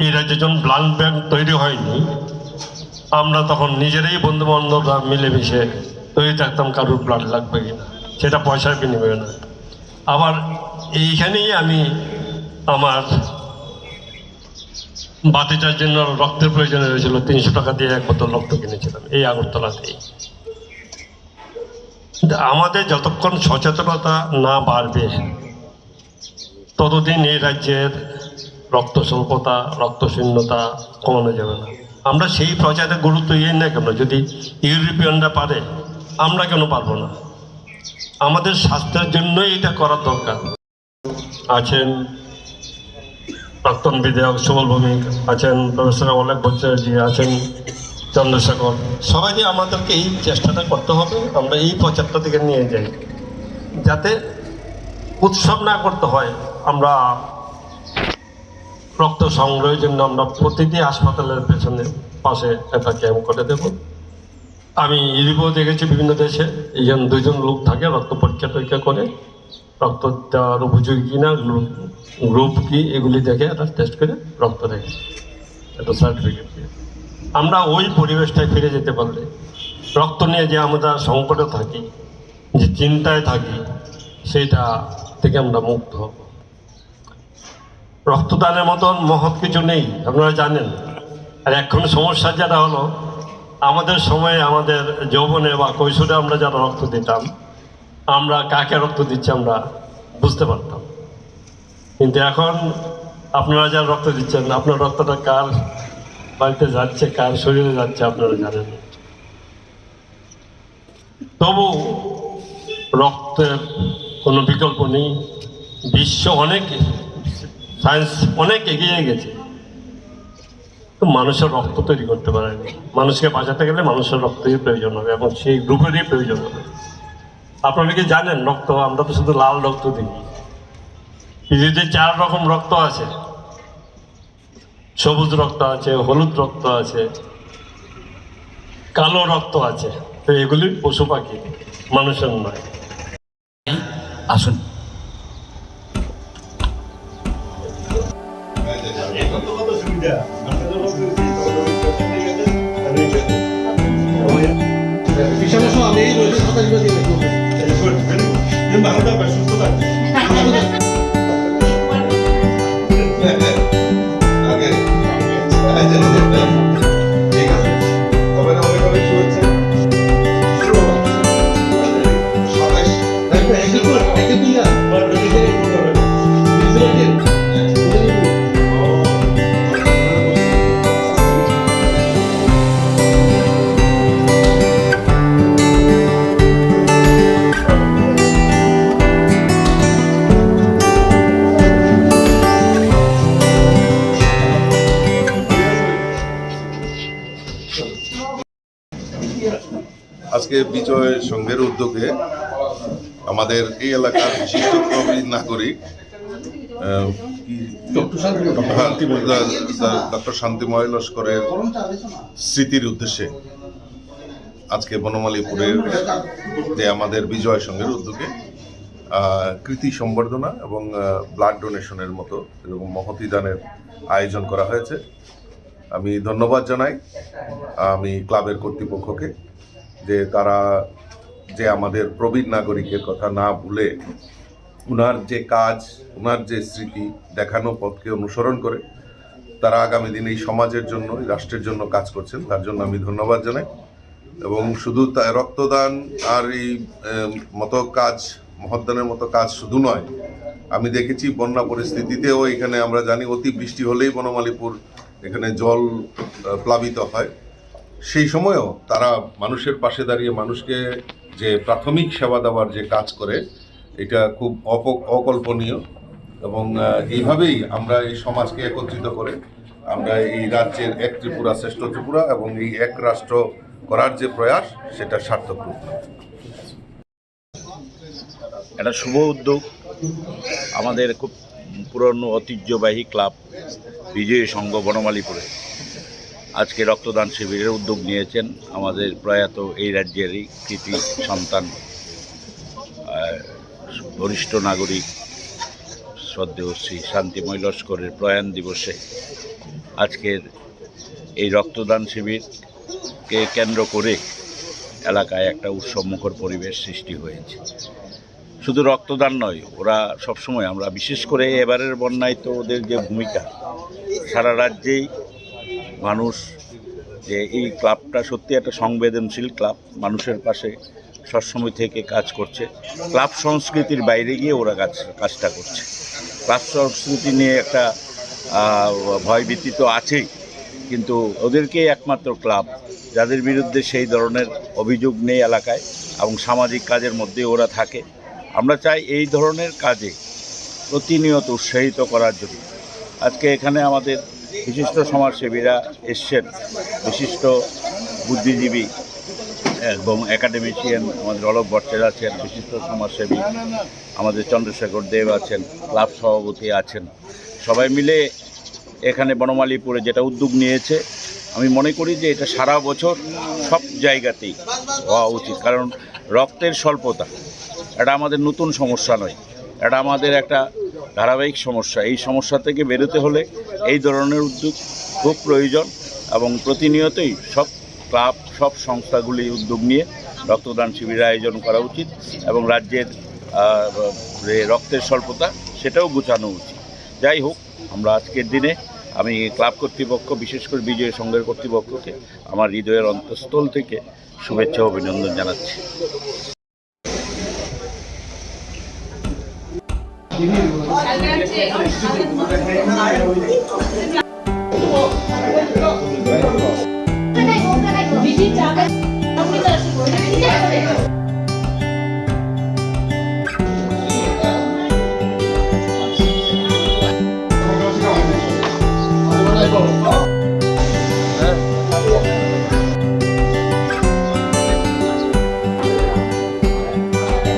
এই রাজ্যে যখন ব্লাড ব্যাংক তৈরি হয়নি, আমরা তখন নিজেরাই বন্ধু বান্ধবরা মিলেমিশে তৈরি থাকতাম কারোর ব্লাড লাগবে কিনা, সেটা পয়সার বিনিময়ে না। আবার এইখানেই আমি আমার বাতিটার জন্য রক্তের প্রয়োজন হয়েছিল, 300 টাকা দিয়ে 1 বোতল রক্ত কিনেছিলাম এই আগরতলাতেই। আমাদের যতক্ষণ সচেতনতা না বাড়বে ততদিন এই রাজ্যের রক্ত স্বল্পতা, রক্তশূন্যতা কমানো যাবে না। আমরা সেই প্রচারে গুরুত্ব দিই না কেন? যদি ইউরোপিয়ানরা পারে, আমরা কেন পারবো না? আমাদের স্বাস্থ্যের জন্যই এটা করার দরকার। আছেন প্রাক্তন বিধায়ক সুবল ভৌমিক, আছেন প্রফেসর অলেখ ভট্টাচার্য, আছেন চন্দ্রশেখর, সবাই আমাদেরকে এই চেষ্টাটা করতে হবে। আমরা এই প্রচারটা থেকে নিয়ে যাই, যাতে উৎসব না করতে হয়। আমরা রক্ত সংগ্রহের জন্য আমরা প্রতিটি হাসপাতালের পাশে একটা ক্যাম্প করে দেব। আমি ইউরোপেও দেখেছি বিভিন্ন দেশে এইজন 2 জন লোক থাকে, রক্ত পরীক্ষা করে রক্ত দেওয়ার উপযোগী কিনা, গ্রুপ কি, এগুলি দেখে একটা টেস্ট করে রক্ত দেয়, একটা সার্টিফিকেট দিয়ে। আমরা ওই পরিবেশটায় ফিরে যেতে পারলে, রক্ত নিয়ে যে আমরা সংকটে থাকি, যে চিন্তায় থাকি, সেইটা থেকে আমরা মুক্ত হব। রক্তদানের মতন মহৎ কিছু নেই, আপনারা জানেন। আর এখন সমস্যা যেটা হলো, আমাদের সময়ে, আমাদের যৌবনে বা কৈশোরে আমরা যারা রক্ত দিতাম, আমরা কাকে রক্ত দিচ্ছি আমরা বুঝতে পারতাম। কিন্তু এখন আপনারা যারা রক্ত দিচ্ছেন, আপনার রক্তটা কার বাড়িতে যাচ্ছে, কার শরীরে যাচ্ছে আপনারা জানেন। তবু রক্তের কোনো বিকল্প নেই। বিশ্ব অনেক, সায়েন্স অনেক এগিয়ে গেছে, তো মানুষের রক্ত তৈরি করতে পারেনি। মানুষকে বাঁচাতে গেলে মানুষের রক্তেরই প্রয়োজন হবে এবং সেই গ্রুপেরই প্রয়োজন হবে। আপনারা কি জানেন রক্ত, আমরা তো শুধু লাল রক্ত দিই। পৃথিবীতে 4 রকম রক্ত আছে। সবুজ রক্ত আছে, হলুদ রক্ত আছে, কালো রক্ত আছে। তো এগুলি পশু পাখি, মানুষের নয়। আসুন। আজকে বিজয় সংঘের উদ্যোগে আমাদের এই এলাকার বিশিষ্ট প্রবীণ নাগরিক ডক্টর শান্তিময় লস্করের স্মৃতির উদ্দেশ্যে আজকে বনমালীপুরের যে আমাদের বিজয় সংঘের উদ্যোগে কৃতি সম্বর্ধনা এবং ব্লাড ডোনেশনের মতো এরকম মহতি দানের আয়োজন করা হয়েছে। আমি ধন্যবাদ জানাই আমি ক্লাবের কর্তৃপক্ষকে, যে তারা যে আমাদের প্রবীণ নাগরিকের কথা না ভুলে উনার যে কাজ, উনার যে স্মৃতি দেখানো পথকে অনুসরণ করে তারা আগামী দিনে এই সমাজের জন্য, এই রাষ্ট্রের জন্য কাজ করছেন। তার জন্য আমি ধন্যবাদ জানাই। এবং শুধু রক্তদান আর এই মতো কাজ, মহৎদানের মতো কাজ শুধু নয়, আমি দেখেছি বন্যা পরিস্থিতিতেও এখানে আমরা জানি অতি বৃষ্টি হলেই বনমালীপুর এখানে জল প্লাবিত হয়। সেই সময়ও তারা মানুষের পাশে দাঁড়িয়ে মানুষকে যে প্রাথমিক সেবা দেওয়ার যে কাজ করে, এটা খুব অকল্পনীয়। এবং এইভাবেই আমরা এই সমাজকে একত্রিত করে আমরা এই রাজ্যের এক ত্রিপুরা শ্রেষ্ঠ ত্রিপুরা এবং এই এক রাষ্ট্র করার যে প্রয়াস, সেটা সার্থক রূপ। একটা শুভ উদ্যোগ। আমাদের খুব পুরনো ঐতিহ্যবাহী ক্লাব বিজয়ী সংঘ বনমালীপুরে আজকে রক্তদান শিবিরের উদ্যোগ নিয়েছেন আমাদের প্রয়াত এই রাজ্যেরই কৃতি সন্তান, বরিষ্ঠ নাগরিক শ্রদ্ধেয় শ্রী শান্তিময় লস্করের প্রয়াণ দিবসে আজকের এই রক্তদান শিবিরকে কেন্দ্র করে এলাকায় একটা উৎসবমুখর পরিবেশ সৃষ্টি হয়েছে। শুধু রক্তদান নয়, ওরা সবসময়, আমরা বিশেষ করে এবারের বন্যায় তো ওদের যে ভূমিকা, সারা রাজ্যেই মানুষ, যে এই ক্লাবটা সত্যি একটা সংবেদনশীল ক্লাব, মানুষের পাশে সবসময় থেকে কাজ করছে। ক্লাব সংস্কৃতির বাইরে গিয়ে ওরা কাজটা করছে। ক্লাব সংস্কৃতি নিয়ে একটা ভয়ভীতি তো আছেই, কিন্তু ওদেরকে একমাত্র ক্লাব যাদের বিরুদ্ধে সেই ধরনের অভিযোগ নেই এলাকায়, এবং সামাজিক কাজের মধ্যে ওরা থাকে। আমরা চাই এই ধরনের কাজে প্রতিনিয়ত উৎসাহিত করার জন্য। আজকে এখানে আমাদের বিশিষ্ট সমাজসেবীরা এসছেন, বিশিষ্ট বুদ্ধিজীবী এবং একাডেমিশিয়ান আমাদের অলক ভট্টাচার্য আছেন, বিশিষ্ট সমাজসেবী আমাদের চন্দ্রশেখর দেব আছেন, ক্লাব সভাপতি আছেন। সবাই মিলে এখানে বনমালীপুরে যেটা উদ্যোগ নিয়েছে, আমি মনে করি যে এটা সারা বছর সব জায়গাতেই হওয়া উচিত। কারণ রক্তের স্বল্পতা এটা আমাদের নতুন সমস্যা নয়, এটা আমাদের একটা ধারাবাহিক সমস্যা। এই সমস্যা থেকে বেরোতে হলে এই ধরনের উদ্যোগ খুব প্রয়োজন, এবং প্রতিনিয়তই সব ক্লাব, সব সংস্থাগুলি উদ্যোগ নিয়ে রক্তদান শিবিরের আয়োজন করা উচিত, এবং রাজ্যের রক্তের স্বল্পতা সেটাও গুছানো উচিত। যাই হোক, আমরা আজকের দিনে আমি ক্লাব কর্তৃপক্ষ, বিশেষ করে বিজয় সংঘের কর্তৃপক্ষকে আমার হৃদয়ের অন্তঃস্থল থেকে শুভেচ্ছা ও অভিনন্দন জানাচ্ছি।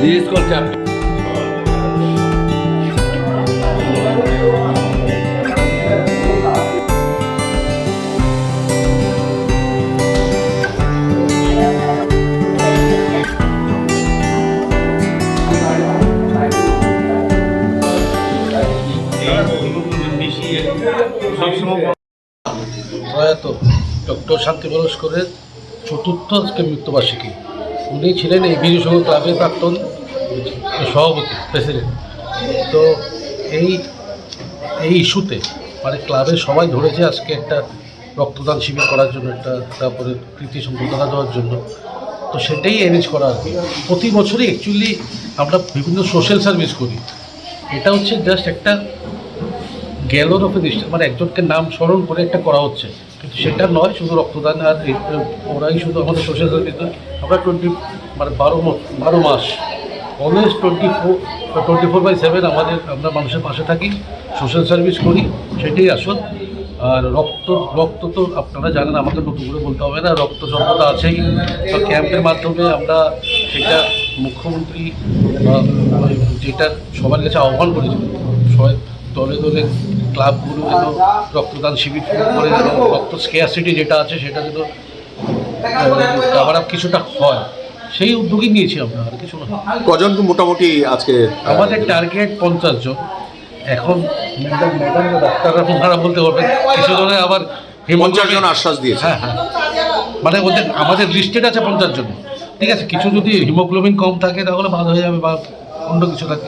This is called champion. প্রয়াত ডক্টর শান্তিময় লস্করের চতুর্থ আজকে মৃত্যুবার্ষিকী। উনি ছিলেন এই বিজয় সংঘ ক্লাবের প্রাক্তন সভাপতি, প্রেসিডেন্ট। তো এই ইস্যুতে মানে ক্লাবের সবাই ধরেছে আজকে একটা রক্তদান শিবির করার জন্য, তারপরে কৃতি সম্বর্ধনা দেওয়ার জন্য। তো সেটাই অ্যারেঞ্জ করা আর কি। প্রতি বছরই অ্যাকচুয়ালি আমরা বিভিন্ন সোশ্যাল সার্ভিস করি। এটা হচ্ছে জাস্ট একটা গ্যালোর অফ ডিস্ট্রিক্ট, মানে একজনকে নাম স্মরণ করে একটা করা হচ্ছে, কিন্তু সেটা নয় শুধু রক্তদান। আর ওরাই শুধু আমাদের সোশ্যাল সার্ভিস নয়, আমরা 12 মাস অলওয়েজ 24/7 আমরা মানুষের পাশে থাকি, সোশ্যাল সার্ভিস করি, সেটাই আসল। আর রক্ত তো আপনারা জানেন, আমাকে নতুন করে বলতে হবে না, রক্ত সর্বদা আছেই। তো ক্যাম্পের মাধ্যমে আমরা সেটা মুখ্যমন্ত্রী যেটা সবার কাছে আহ্বান করেছিল, সবাই দলে দলে ক্লাবগুলো যেন রক্তদান শিবির করে যেন রক্ত স্কেয়ারসিটি যেটা আছে সেটা যেন কাভার আপ কিছুটা হয়, সেই উদ্যোগই নিয়েছি আমরা। আর কিছু না। কজন মোটামুটি আজকে? আমাদের টার্গেট 50 জন। এখন ডাক্তাররা ওনারা বলতে পারবেন, কিছু জনে আবার 50 জন আশ্বাস দিয়েছে। হ্যাঁ, মানে আমাদের লিস্টেড আছে 50 জন। ঠিক আছে, কিছু যদি হিমোগ্লোবিন কম থাকে তাহলে ভালো হয়ে যাবে, বা অন্য কিছু থাকে।